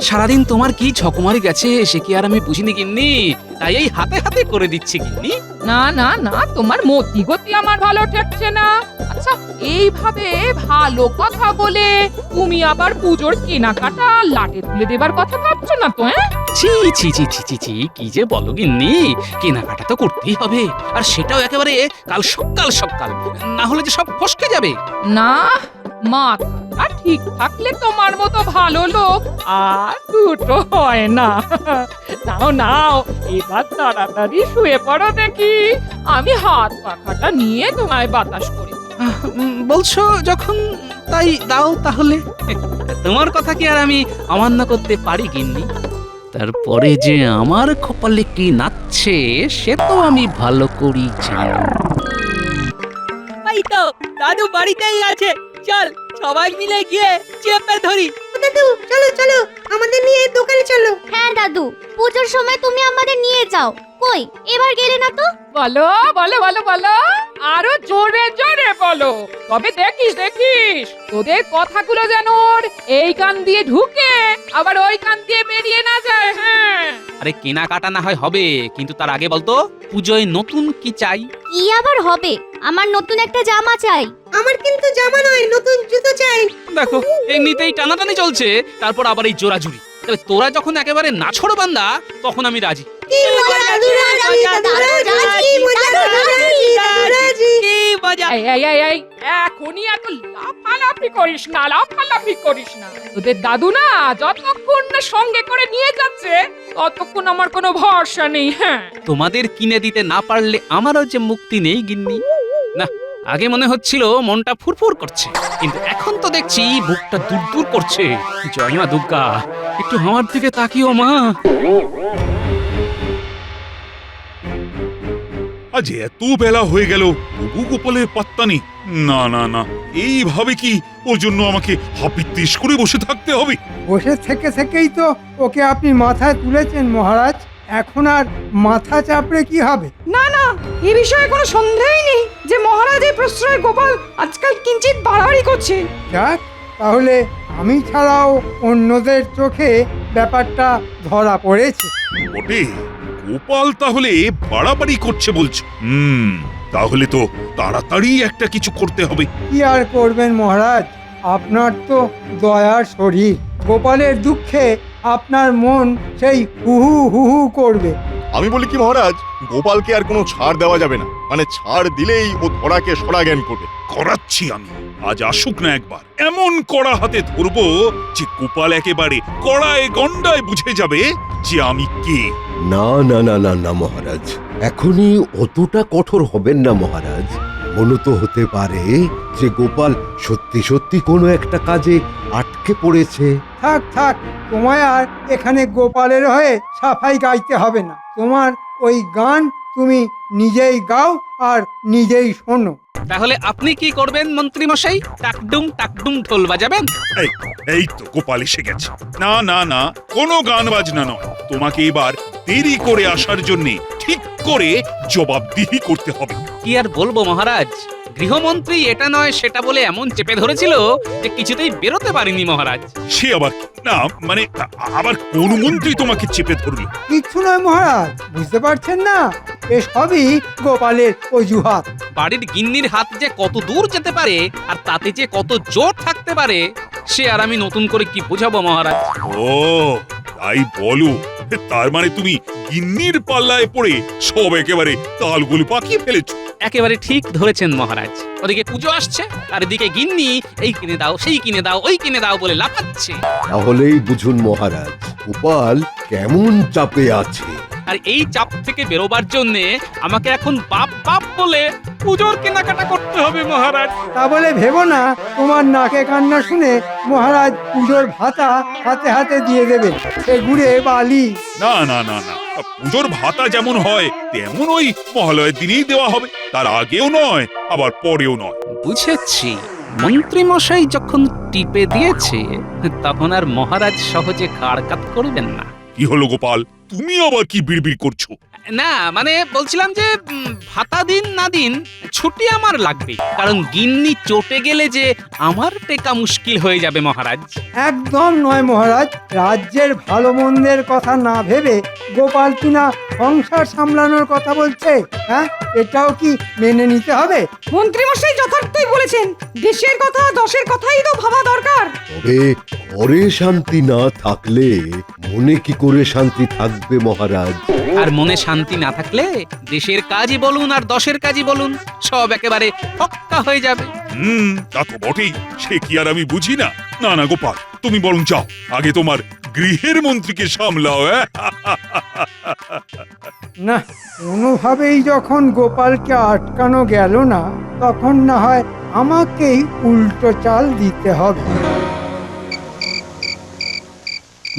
সারাদিন তোমার কি ছকমারি গেছে সে কি আর আমি বুঝিনি গিন্নি, তাই এই হাতে হাতে করে দিচ্ছি গিন্নি। না না না, তোমার মতি গতি আমার ভালো ঠেকছে না। আচ্ছা, এইভাবে ভালো কথা বলে তুমি আবার পুজোর কেনাকাটা লাটে তুলে দেবার কথা ভাবছো না তো? ছি ছি ছি ছি ছি ছি, কি যে বলো গিন্নি, কেনাকাটা তো করতেই হবে, আর সেটাও একেবারে কাল সকাল সকাল, না হলে যে সব ফসকে যাবে। না, মাথা ঠিক থাকলে তোমার মতো ভালো লোক আর দুটো হয় না। নাও নাও, এবার তাড়াতাড়ি শুয়ে পড়ো দেখি, আমি হাত পাখাটা নিয়ে তোমায় বাতাস করি। বলছো যখন, তাই দাও তাহলে। তোমার কথা কি আর আমি অমান্য করতে পারি গিন্নি? তারপরে যে আমার কপালে কি নাচছে সে তো আমি ভালো করি জানি। এই তো দাদু বাড়িতেই আছে, চল সবাই মিলে গিয়ে চেপে ধরি। দাদু চলো চলো, আমাদের নিয়ে দোকানে চলো। হ্যাঁ দাদু, পুজোর সময় তুমি আমাদের নিয়ে যাও। কই, এবার গেলে না তো? বলো বলো বলো বলো, আরো জোরে জোরে বলো, তবে দেখিস দেখিস তোদের কথাগুলো যেন ওর এই কান দিয়ে ঢুকে আবার ওই কান দিয়ে বেরিয়ে না যায়। হ্যাঁ, আরে কেনাকাটা না হয় হবে, কিন্তু তার আগে বলতো পুজোয় নতুন কি চাই? কি আবার হবে? আমার নতুন একটা জামা চাই। আমার কিন্তু জামা নয়, নতুন জুতো চাই। দেখো এমনিতেই টানাটানি চলছে, তারপর আবার এই জোরাজুরি। তবে তোরা যখন একেবারে নাছড় বান্দা তখন আমি রাজি। কি মজা দাদু রাজি, দাদু রাজি, মজা দাদু রাজি, দাদু রাজি। কি মজা! এই এই এই এই, এখনই এত লাফালাফি করিস না, লাফালাফি করিস না। তোদের দাদু না যতক্ষণ না সঙ্গে করে নিয়ে যাচ্ছে ততক্ষণ আমার কোনো ভরসা নেই। হ্যাঁ, তোমাদের কিনে দিতে না পারলে আমারও যে মুক্তি নেই গিন্নি। না, আগে মনে হচ্ছিল মনটা ফুরফুর করছে, কিন্তু এখন তো দেখছি বুকটা দূর দূর করছে। জয় মা দুর্গা, একটু আমার দিকে তাকিও মা। আজ এত বেলা হয়ে গেল তবু গোপালের পাত্তা নেই। না না না, এইভাবে কি ওর জন্য আমাকে হাপিত্তিস করে বসে থাকতে হবে? বসে থেকে থেকেই তো ওকে আপনি মাথায় তুলেছেন মহারাজ, এখন আর মাথা চাপড়ে কি হবে? না না, এ বিষয়ে কোনো সন্দেহই নেই যে মহারাজের প্রশ্রয় গোপাল আজকাল কিঞ্চিত বাড়াবাড়ি করছে। যাক, তাহলে আমি ছাড়াও অন্যদের চোখে ব্যাপারটা ধরা পড়েছে। বটে, গোপাল তাহলে বাড়াবাড়ি করছে বলছো? তাহলে তো তাড়াতাড়ি একটা কিছু করতে হবে। কি আর করবেন মহারাজ, আপনার তো দয়ার শরীর, গোপালের দুঃখে আপনার মন সেই হুহু হুহু করবে। আমি বলি কি মহারাজ, গোপালকে আর কোনো ছাড় দেওয়া যাবে না, মানে ছাড় দিলেই ও ধরাকে সরা জ্ঞান করবে। করাচ্ছি আমি, আজ আসুক না একবার, এমন কড়া হাতে ধরবো যে গোপাল একেবারে কড়ায় গন্ডায় বুঝে যাবে যে আমি কে। না না না না না মহারাজ, এখনই অতটা কঠোর হবেন না মহারাজ। মনে তো হতে পারে যে গোপাল সত্যি সত্যি কোনো একটা কাজে আটকে পড়েছে। থাক থাক, তোমায় আর এখানে গোপালের হয়ে সাফাই গাইতে হবে না। তোমার ওই গান তুমি নিজেই গাও আর নিজেই শোনো। তাহলে আপনি কি করবেন মন্ত্রী মশাই? টাকডুম টাকডুম ঢোল বাজাবেন? এই এই তো গোপাল এসে গেছে। না না না, কোনো গান বাজনা নয়, তোমাকে এবার দেরি করে আসার জন্য ঠিক করে জবাবদিহি করতে হবে। কি আর বলবো মহারাজ, গৃহমন্ত্রী এটা নয় সেটা বলে এমন চেপে ধরেছিল যে কিছুতেই বেরোতে পারিনি মহারাজ। সে আবার না, মানে আবার কোন মন্ত্রী তোমাকে চেপে ধরলো? কিচ্ছু নয় মহারাজ, বুঝতে পারছেন না, এসবই গোপালের অজুহাত। বাড়ির গিন্নির হাত যে কত দূর যেতে পারে আর তাতে যে কত জোর থাকতে পারে সে আর আমি নতুন করে কি বোঝাবো মহারাজ। ও তাই বলো, তার মানে তুমি গিন্নির পাল্লায় পড়ে সব একেবারে তালগুলো পাকিয়ে ফেলেছো। একেবারে ঠিক ধরেছেন মহারাজ, ওদিকে পুজো আসছে আর এদিকে গিন্নি এই কিনে দাও সেই কিনে দাও ওই কিনে দাও বলে লাফাচ্ছে। তাহলেই বুঝুন মহারাজ, গোপাল কেমন চাপে আছে। আর এই চাপ থেকে বেরোবার জন্যে আমাকে এখন বাপ বাপ বলে পুজোর কেনাকাটা করতে হবে মহারাজ। তা বলে ভেবো না তোমার নাকে কান্না শুনে মহারাজ পুজোর ভাতা হাতে হাতে দিয়ে দেবে, সে গুড়ে বালি। না না না না, পুজোর ভাতা যেমন হয় তেমন ওই মহালয়ের দিনেই দেওয়া হবে, তার আগেও নয় আবার পরেও নয়। বুঝেছি, মন্ত্রী মশাই যখন টিপে দিয়েছে তখন আর মহারাজ সহজে ঘাড় কাত করবেন না। কি হলো গোপাল, তুমি আবার কি বিড়বিড় করছো? না মানে বলছিলাম যে ভাতা দিন না দিন ছুটি আমার লাগবে, কারণ গিন্নি চটে গেলে যে আমার টেকা মুশকিল হয়ে যাবে মহারাজ। একদম নয় মহারাজ, রাজ্যের ভালো মন্দের কথা না ভেবে গোপাল কিনা সংসার সামলানোর কথা বলছে। হ্যাঁ, এটাও কি মেনে নিতে হবে? মন্ত্রীমশাই যথার্থই বলেছেন, দেশের কথা দশের কথাই তো ভাবা দরকার। তবে ঘরে শান্তি না থাকলে মনে কি করে শান্তি থাকবে মহারাজ? আর মনে শান্তি না থাকলে দেশের কাজই বলুন আর দশের কাজই বলুন সব একেবারে ফক্কা হয়ে যাবে। তা তো বটেই, সে কি আর আমি বুঝি না? না না গোপাল, তুমি বরং যাও, আগে তোমার গৃহের মন্ত্রীকে সামলাও। না, কোনোভাবেই যখন গোপালকে আটকানো গেল না, তখন না হয় আমাকেই উল্টো চাল দিতে হবে।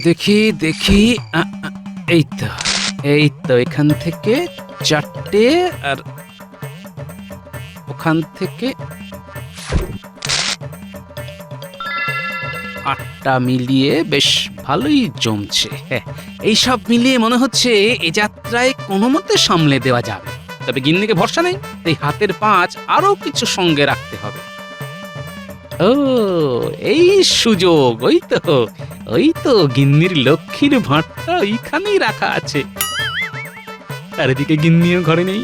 দেখি দেখি এই তো এখান থেকে 4টে আর ওখান থেকে 8টা মিলিয়ে বেশ ভালোই জমছে। হ্যাঁ, এই সব মিলিয়ে মনে হচ্ছে এ যাত্রায় কোনো মতে সামলে দেওয়া যাবে। তবে গিন্নিকে ভরসা নেই, তাই হাতের পাঁচ আরো কিছু সঙ্গে রাখতে হবে। ও এই সুযোগ, ওই তো গিন্নির লক্ষ্মীর ভাঁড়টা ওইখানেই রাখা আছে। আর এদিকে গিন্নিও ঘরে নেই,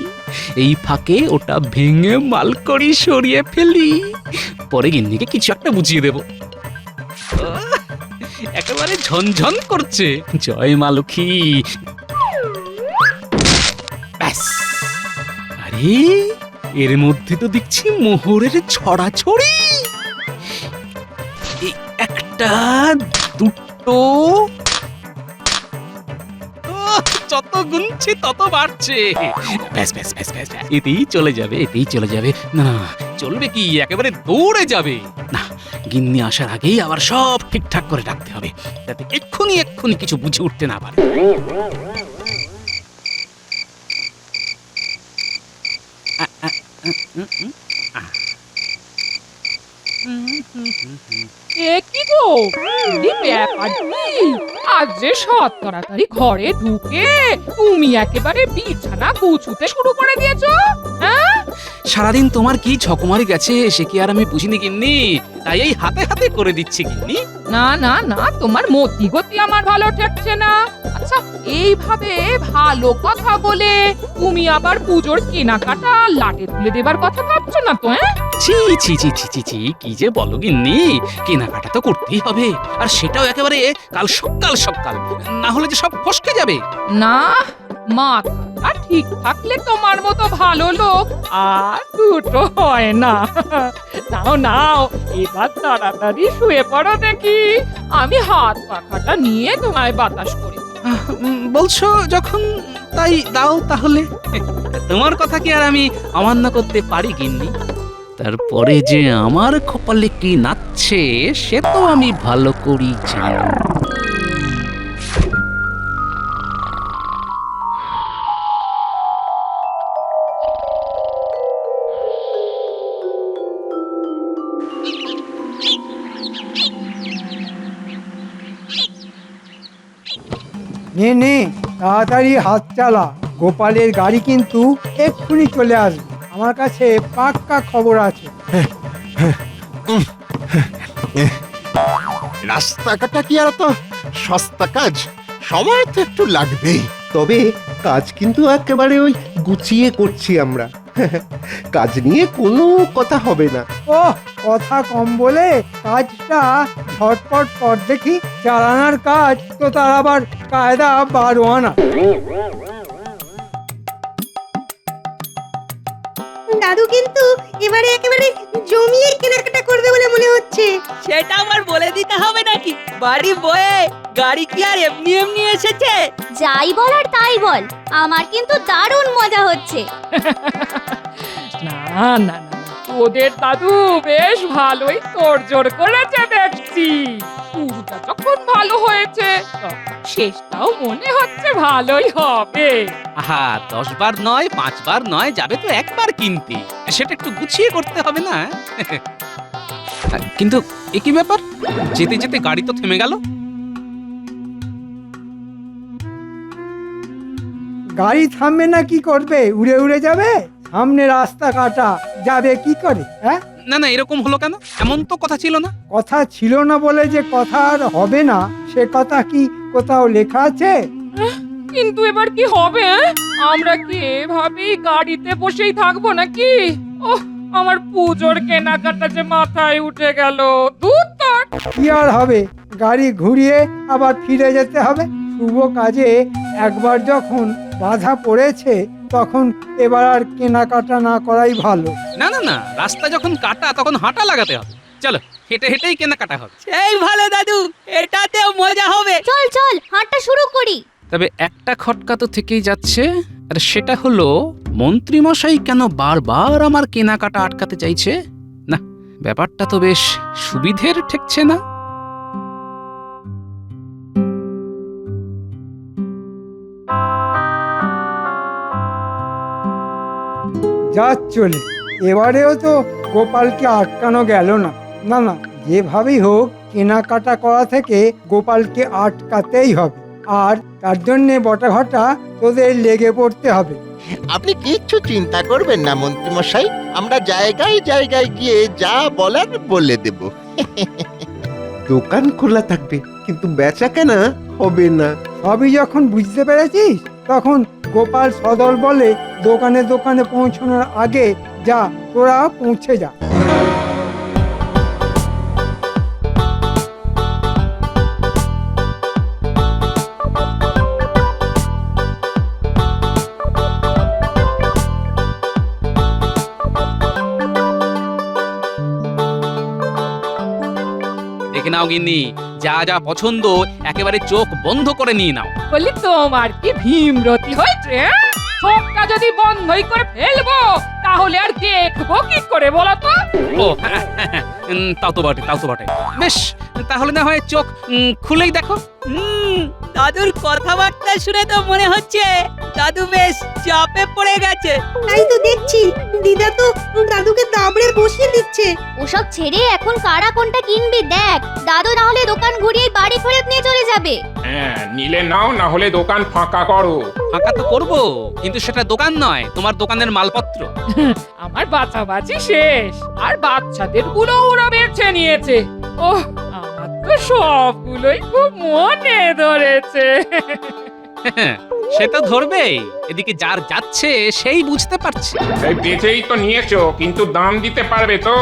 এই ফাঁকে ওটা ভেঙে মালকড়ি সরিয়ে ফেলি, পরে গিন্নিকে কিছু একটা বুঝিয়ে দেব। একেবারে ঝনঝন করছে, জয় মা লক্ষ্মী। ব্যাস, আরে এর মধ্যে তো দেখছি মোহরের ছড়াছড়ি। একটা দুটো, যত গুনছি তত বাড়ছে। ব্যাস ব্যাস ব্যাস ব্যাস, এতেই চলে যাবে, এতেই চলে যাবে। না চলবে কি, একেবারে দৌড়ে যাবে। না, গিন্নি আসার আগেই আবার সব ঠিকঠাক করে রাখতে হবে, যাতে এক্ষুনি কিছু বুঝে উঠতে না পারে। এ কি গো, কি ব্যাপার কি? আজ যে সৎ তাড়াতাড়ি ঘরে ঢুকে তুমি একেবারে বিছানা গুছুতে শুরু করে দিয়েছো? হ্যাঁ, সারাদিন তোমার কি ঝকমারি গেছে সে কি আর আমি বুঝিনি গিন্নি, তাই এই হাতে হাতে করে দিচ্ছি গিন্নি। না না না, তোমার মতি গতি আমার ভালো ঠেকছে না। আচ্ছা, এইভাবে ভালো কথা বলে তুমি আবার পুজোর কেনাকাটা লাটে তুলে দেবার কথা ভাবছো না তো? হ্যাঁ, ছি ছি ছি ছি ছি ছি, কি যে বলো গিন্নি, কেনাকাটা তো করতেই হবে, আর সেটাও একেবারে কাল সকাল, না হলে যে সব ফসকে যাবে। না, মাথা ঠিক থাকলে তোমার মতো ভালো লোক আর দুটো হয় না। নাও নাও, এবার তাড়াতাড়ি শুয়ে পড়ো দেখি, আমি হাত পাখাটা নিয়ে তোমায় বাতাস করি। বলছো যখন, তাই দাও তাহলে। তোমার কথা কি আর আমি অমান্য করতে পারি গিন্নি? তারপরে যে আমার কপালে কি নাচছে সে তো আমি ভালো করি জানি। নে নে, তাড়াতাড়ি হাত চালা, গোপালের গাড়ি কিন্তু এক্ষুনি চলে আসবে। আমার কাছে পাক্কা খবর আছে। রাস্তা কাটা কি আর তো সস্তা কাজ, সময় তো একটু লাগবেই। তবে কাজ কিন্তু একেবারে ওই গুছিয়ে করছি আমরা। কাজ নিয়ে কোনো কথা হবে না। ও কথা কম বলে কাজটা ঝটপট কর দেখি। চালানোর কাজ তো তার আবার কায়দা 12 আনা। দাদু কিন্তু এবারে একেবারে জমিয়ে কেনাকাটা করবে বলে মনে হচ্ছে। সেটা আমার বলে দিতে হবে নাকি? বাড়ি বয়ে গাড়ি কি আর এমনি এমনি এসেছে? যাই বল আর তাই বল, আমার কিন্তু দারুণ মজা হচ্ছে। না না না, ওদের দাদু বেশ ভালোই তোড়জোড় করেছে দেখছি। শুরুটা যখন ভালো হয়েছে, তখন শেষটাও মনে হচ্ছে ভালোই হবে। আহা, 10 বার নয় 5 বার নয়, যাবে তো একবার কিনতে, সেটা একটু গুছিয়ে করতে হবে না? কিন্তু একই ব্যাপার, যেতে যেতে গাড়ি তো থেমে গেল। গাড়ি থামবে না কি করবে? উড়ে উড়ে যাবে? সামনে রাস্তা কাটা, যাবে কি করে? হ্যাঁ, না না, এরকম হলো কেন? এমন তো কথা ছিল না। কথা ছিল না বলে যে কথা আর হবে না সে কথা কি কোথাও লেখা আছে? কিন্তু এবার কি হবে? আমরা কি এভাবেই গাড়িতে বসেই থাকবো নাকি? ওহ, আমার পুজোর কেনাকাটা যে মাথায় উঠে গেল। দূর তোর। কি আর হবে, গাড়ি ঘুরিয়ে আবার ফিরে যেতে হবে। শুভ কাজে একবার যখন বাধা পড়েছে তখন এবার আর কেনাকাটা না করাই ভালো। না না না, রাস্তা যখন কাটা তখন হাঁটা লাগাতে হবে। চলো, হেঁটে হেঁটেই কেনাকাটা হবে। সেই ভালো দাদু, এটাতেও মজা হবে। চল চল হাঁটা শুরু করি। তবে একটা খটকা তো থেকেই যাচ্ছে, আর সেটা হলো মন্ত্রীমশাই কেন বারবার আমার কেনাকাটা আটকাতে চাইছে? না, ব্যাপারটা তো বেশ সুবিধের ঠেকছে না। যা চলে, এবারেও তো গোপালকে আটকানো গেল না। না না, যেভাবেই হোক কেনাকাটা করা থেকে গোপালকে আটকাতেই হবে। আর তার জন্যে বটাঘটা তোদের লেগে পড়তে হবে। আপনি কিচ্ছু চিন্তা করবেন না মন্ত্রীমশাই, আমরা জায়গায় জায়গায় গিয়ে যা বলার বলে দেব। দোকান খোলা থাকবে কিন্তু বেচা কেনা হবে না। সবই যখন বুঝতে পেরেছিস তখন গোপাল সদল বলে দোকানে দোকানে পৌঁছানোর আগে যা তোরা পৌঁছে যা। দেখে নাও গিন্নি, যা যা পছন্দ একেবারে চোখ বন্ধ করে নিয়ে নাও। বলি তোমার কি ভীমরতি হয়েছে? চোখটা যদি বন্ধই করে ফেলবো তাহলে আর দেখবো কি করে বলো তো? ও তাও তো বটে, তাও তো বটে। বেশ, তাহলে না হয় চোখ খুলেই দেখো। দাদুর কথাবার্তা শুনে তো মনে হচ্ছে দাদু বেশ চাপে পড়ে গেছে। তাই তো দেখছি, দিদা তো দাদুকে দাবড়ে বসিয়ে দিচ্ছে। ওসব ছেড়ে এখন কারা কোনটা কিনবি দেখ। দাদু না হলে দোকান ঘুরিয়ে বাড়ি ফেরত নিয়ে চলে যাবে। হ্যাঁ, নিলে নাও, না হলে দোকান ফাঁকা করো। ফাঁকা তো করবো, কিন্তু সেটা দোকান নয়, তোমার দোকানের মালপত্র। আমার বাঁচাবাচি শেষ, আর বাচ্চাদের গুলো ওরা বেছে নিয়েছে। ওহ, আমার তো সবগুলোই খুব মনে ধরেছে। সে তো ধরবেই, এদিকে যার যাচ্ছে সেই বুঝতে পারছে। এই বেচেই তো নিয়েছো, কিন্তু দাম দিতে পারবে তো?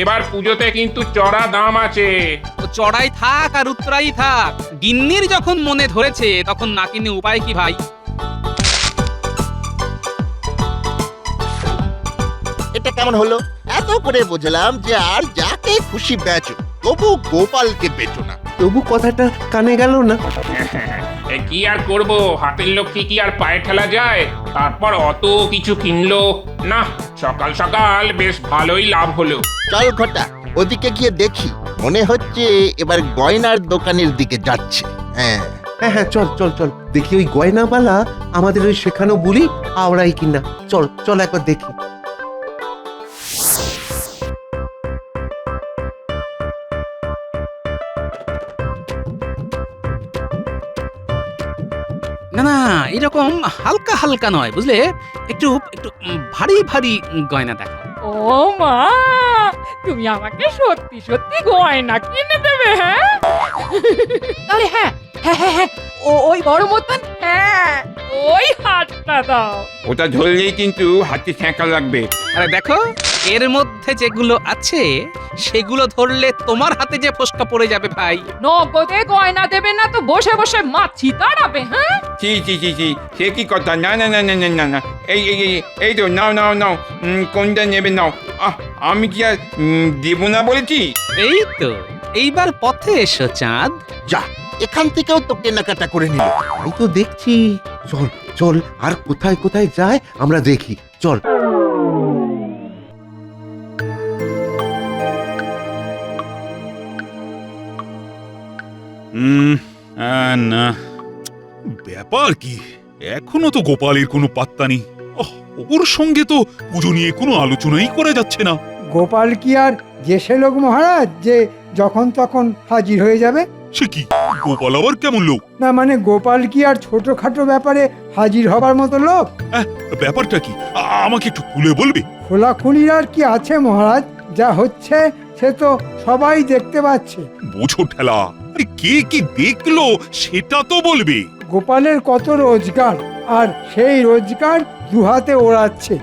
এবার পুজোতে কিন্তু চড়া দাম আছে। ও চড়াই থাক আর উত্তরাই থাক, গিন্নির যখন মনে ধরেছে তখন না কিনে উপায় কি ভাই? এটা কেমন হলো? এত করে বুঝলাম যে আর যাকে খুশি বেচো, তবু গোপালকে বেচো না। তবু কথাটা কানে গেল না। এ কি আর করব, হাতের লক্ষ্মী কি আর পায়ে ঠেলা যায়? তারপর অত কিছু কিনলো না, সকাল সকাল বেশ ভালোই লাভ হলো। চল ঘটা, ওদিকে গিয়ে দেখি। মনে হচ্ছে এবার গয়নার দোকানের দিকে যাচ্ছে। হ্যাঁ হ্যাঁ হ্যাঁ, চল চল চল, দেখি ওই গয়নাওয়ালা আমাদের ওই শেখানো বুলি আওড়াই কিনা। চল চল একবার দেখি। না না, এরকম হালকা হালকা নয়, বুঝলে, একটু একটু ভারী ভারী গয়না দেখো। ও মা, তুমি আমাকে সত্যি সত্যি গয়না কিনে দেবে? হ্যাঁ, আরে হ্যাঁ হ্যাঁ হ্যাঁ হ্যাঁ, ওই বড় মতন, হ্যাঁ ওই হাতটা দাও। ওটা ধরলেই কিন্তু হাতে ছ্যাঁকা লাগবে। আরে দেখো, এর মধ্যে যেগুলো আছে সেগুলো ধরলে তোমার হাতে যে ফোসকা পড়ে যাবে ভাই। নগদে গয়না দেবে না তো বসে বসে মাছি তাড়াবে? হ্যাঁ, ছি ছি ছি ছি, সে কি কথা? না না না না না না না, এই এই এই, এই তো নাও নাও নাও, কোনটা নেবে নাও। আমি কি আর দেবো না বলেছি? এই তো, এইবার পথে এসো চাঁদ। যা, এখান থেকেও তো কেনাকাটা করে নিল। আমি তো দেখছি। চল চল, আর কোথায় কোথায় যায় আমরা দেখি। চল। না, ব্যাপার কি, এখনো তো গোপালের কোনো পাত্তা নেই। ওর সঙ্গে তো পুজো নিয়ে কোনো আলোচনাই করা যাচ্ছে না। গোপাল কি আর দেশে লোক মহারাজ যে যখন তখন হাজির হয়ে যাবে? সে কি গোপাল আবার কেমন লোক? না মানে গোপাল কি আর ছোটখাটো ব্যাপারে হাজির হবার মতো লোক? ব্যাপারটা কি আমাকে একটু খুলে বলবে? খোলাখুলির আর কি আছে মহারাজ, যা হচ্ছে সে তো সবাই দেখতে পাচ্ছে। বোঝো ঠেলা, আরে কে কি দেখলো সেটা তো বলবে। গোপালের কত রোজগার, আর সেই রোজগার দুহাতে ওড়াচ্ছে।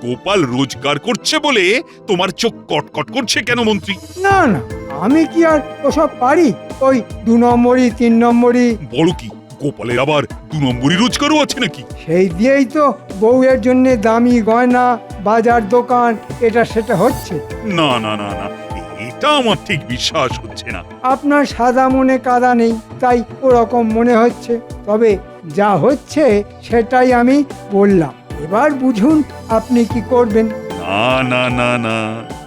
গোপাল রোজগার করছে বলে তোমার চোখ কটকট করছে কেন মন্ত্রী? না না, আমি কি আর ওসব পারি? ওই 2 নম্বরই 3 নম্বরই। বড় কি গোপালের আবার 2 নম্বরই রোজগারও আছে নাকি? সেই দিয়েই তো বউয়ের জন্য দামি গয়না, বাজার দোকান, এটা সেটা হচ্ছে। না না না না, এটা আমার ঠিক বিশ্বাস হচ্ছে না। আপনার সাদা মনে কাদা নেই, তাই ওরকম মনে হচ্ছে। তবে যা হচ্ছে সেটাই আমি বললাম, এবার বুঝুন আপনি কি করবেন। না না না না,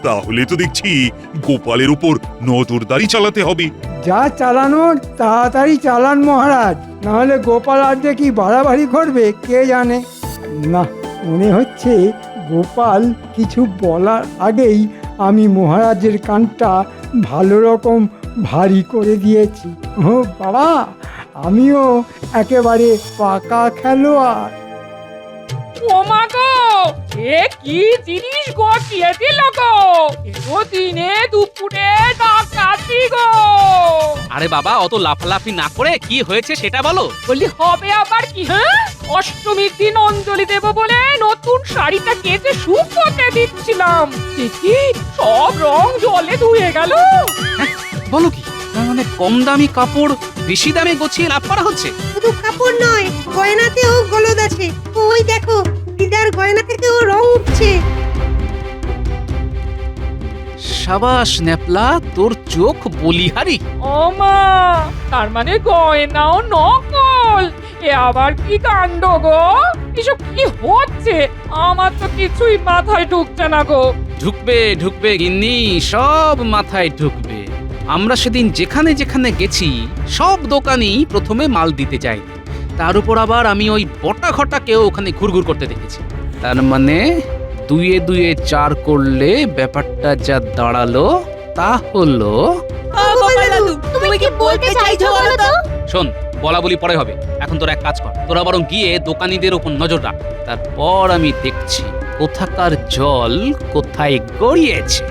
তাহলে তো দেখছি গোপালের উপর নজরদারি চালাতে হবে। যা চালানোর তাড়াতাড়ি চালান মহারাজ, নাহলে গোপাল আর যে কি বাড়াবাড়ি করবে কে জানে। না, মনে হচ্ছে গোপাল কিছু বলার আগেই আমি মহারাজের কানটা ভালো রকম ভারী করে দিয়েছি। ও বাবা, আমিও একেবারে পাকা খেলোয়াড়। ও মা গো, এ কি জিনিস গটিয়ে দিল গো? এতো দিনে দুপুরে ডাকাতি গো। আরে বাবা, অত লাফালাফি না করে কি হয়েছে সেটা বলো। বলি হবে আবার কি? হ্যাঁ, অষ্টমীর দিন অঞ্জলি দেব বলে নতুন শাড়িটা কেচে শুকোতে দিচ্ছিলাম, দেখি সব রং জলে ধুয়ে গেল। বলো কি, তার মানে কম দামি কাপড় বেশি দামে গছিয়ে লাভ করা হচ্ছে? শুধু কাপড় নয়, গয়নাতেও গলদ আছে। ওই দেখো, দিদার গয়না থেকেও রং উঠছে। সাবাস ন্যাপলা, তোর চোখ বলিহারি। ও মা, তার মানে গয়নাও নকল? এ আবার কি কাণ্ড গো? এসব কি হচ্ছে? আমার তো কিছুই মাথায় ঢুকছে না গো। ঢুকবে ঢুকবে গিন্নি, সব মাথায় ঢুকবে। আমরা সেদিন যেখানে যেখানে গেছি সব দোকানেই প্রথমে মাল দিতে যাই, তার উপর আবার আমি ওই বটা ঘটাকেও ওখানে ঘুরঘুর করতে দেখেছি। তার মানে 2 × 2 = 4 করলে ব্যাপারটা যা দাঁড়ালো তা হলো। গোপাল দাদু, তুমি কি বলতে চাইছো বলো তো? শোন, বলা বলি পরে হবে, এখন তোরা এক কাজ কর, তোরা বরং গিয়ে দোকানীদের উপর নজর রাখ, তারপর আমি দেখছি কোথাকার জল কোথায় গড়িয়েছে।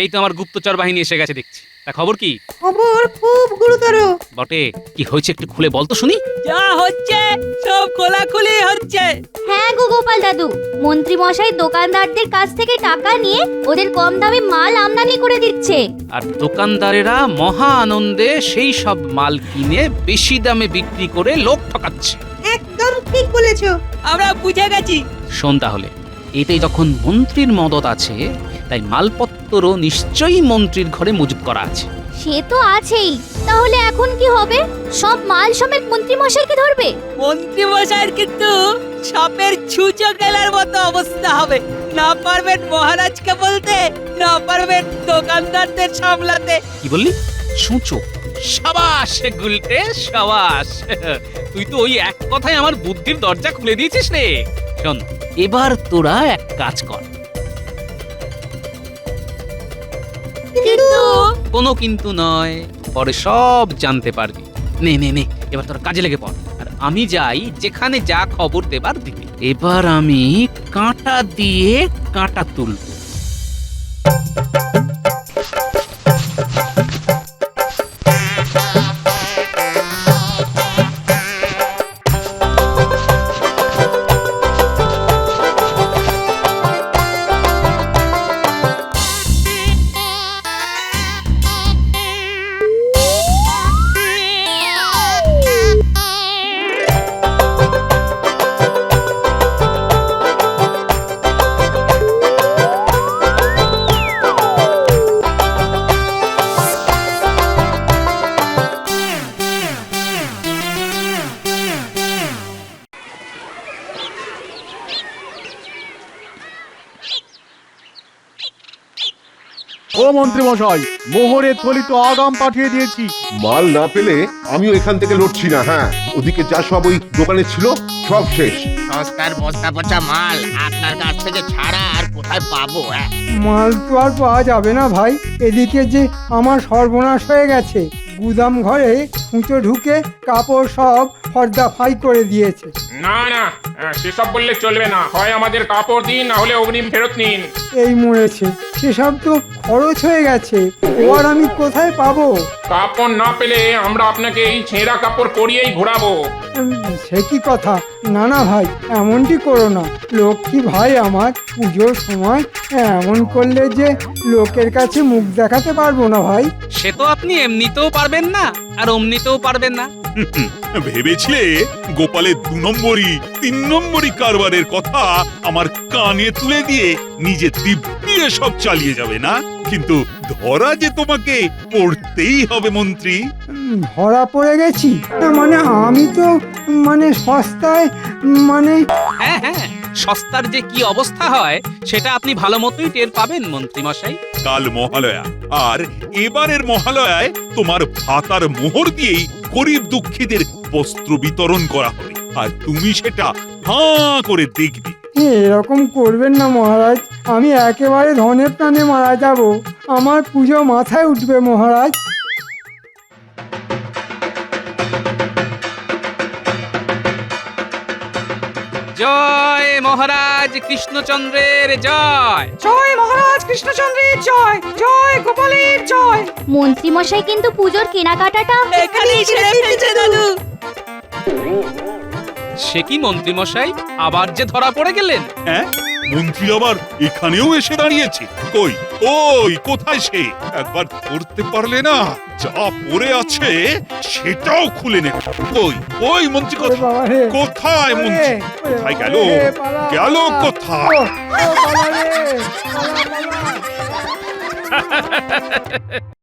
এই তো আমার গুপ্তচর বাহিনী এসে গেছে দেখছি। তা খবর কি? খবর খুব গুরুতর। বটে, কি হয়েছে একটু খুলে বল তো শুনি। যা হচ্ছে সব খোলাখুলি হচ্ছে। হ্যাঁ গো গোপাল দাদু, মন্ত্রী মশাই দোকানদারদের কাছ থেকে টাকা নিয়ে ওদের কম দামে মাল আমদানি করে দিচ্ছে, আর দোকানদারেরা মহা আনন্দে সেই সব মাল কিনে বেশি দামে বিক্রি করে লোক ঠকাচ্ছে। একদম ঠিক বলেছো। আমরা বুঝে গেছি। শোন তাহলে, এতে যখন মন্ত্রীর মদত আছে, তাই মালপত্রও নিশ্চয়ই মন্ত্রীর ঘরে মজুত করা আছে। সে তো আছেই। তাহলে এখন কি হবে? সব মাল সমেত মন্ত্রী মশাইকে ধরবে? মন্ত্রী মশাইয়ের কিন্তু সাপের ছুঁচো গেলার মতো অবস্থা হবে। না পারবেন মহারাজকে বলতে, না পারবেন দোকানদারদের সামলাতে। কি বললি? ছুঁচো? সাবাস গুলটে, সাবাস। তুই তো ওই এক কথায় আমার বুদ্ধির দরজা খুলে দিয়েছিস রে। শোন, এবার তোরা এক কাজ কর। কিন্তু কোনো কিন্তু নয়, পরে সব জানতে পারবি। নে নে নে, এবার তোরা কাজে লেগে পড়, আর আমি যাই যেখানে যা খবর দেবার দিতে। এবার আমি কাঁটা দিয়ে কাঁটা তুলব। ও মন্ত্রী মশাই, মোহরের থলি তো আগাম পাঠিয়ে দিয়েছি। মাল না পেলে আমিও এখান থেকে লড়ছি না। হ্যাঁ, ওদিকে যা সব ওই দোকানে ছিল সব শেষ। সস্তার বস্তা পচা মাল আপনার কাছ থেকে ছাড়া আর কোথায় পাবো? মাল তো আর পাওয়া যাবে না ভাই, এদিকে যে আমার সর্বনাশ হয়ে গেছে। গুদাম ঘরে খুঁচো ঢুকে কাপড় সব ফর্দা ফাই করে দিয়েছে। না না, সেসব বললে চলবে না। হয় আমাদের কাপড় দিন, না হলে অগ্রিম ফেরত নিন। এই মরেছে, সেসব তো খরচ হয়ে গেছে, ও আর আমি কোথায় পাবো? কাপড় না পেলে আমরা আপনাকে এই ছেঁড়া কাপড় পরিয়েই ঘোরাবো। সে কি কথা? না না ভাই, এমনটি করো না। লক্ষ্মী ভাই আমার, পুজোর সময় এমন করলে যে লোকের কাছে মুখ দেখাতে পারবো না ভাই। সে তো আপনি এমনিতেও পারবেন না আর অমনিতেও পারবেন না। ভেবেছিলে গোপালের 2 নম্বরই 3 নম্বরই কারবারের কথা আমার কানে তুলে দিয়ে নিজে দিব্যি সব চালিয়ে যাবে না? কিন্তু ধরা যে তোমাকে পড়তেই হবে মন্ত্রী। ধরা পড়ে গেছি? মানে আমি তো সস্তায় হ্যাঁ হ্যাঁ, সস্তার যে কি অবস্থা হয় সেটা আপনি ভালো মতোই টের পাবেন মন্ত্রী মশাই। কাল মহালয়া, আর এবারের মহালয়ায় তোমার ভাতার মোহর দিয়েই গরিব দুঃখীদের বস্ত্র বিতরণ করা হবে, আর তুমি সেটা হাঁ করে দেখবে। এরকম করবেন না মহারাজ, আমি একেবারে ধনে প্রাণে মারা যাব। আমার পুজো মাথায় উঠবে মহারাজ। জয় মহারাজ কৃষ্ণচন্দ্রের জয়। জয় মহারাজ কৃষ্ণচন্দ্রের জয়, জয় গোপালের জয়। মন্ত্রী মশাই কিন্তু পুজোর কেনাকাটাটা এখানেই ছেড়ে ফেলেছে দাদু। সে কি মন্ত্রী মশাই, আবার যে ধরা পড়ে গেলেন? হ্যাঁ, মন্ত্রী আবার এখানেও এসে দাঁড়িয়েছে। কই ওই কোথায় সে? একবার করতে পারলে না, যা পড়ে আছে সেটাও খুলে নে। কই ওই মন্ত্রী ওরে বাবা রে, কোথায় মন্ত্রী? ওরে কোথায় বাবা গেল? রে, পালা, গেল পালা। কোথায়? ও বাবা রে, পালা, পালা।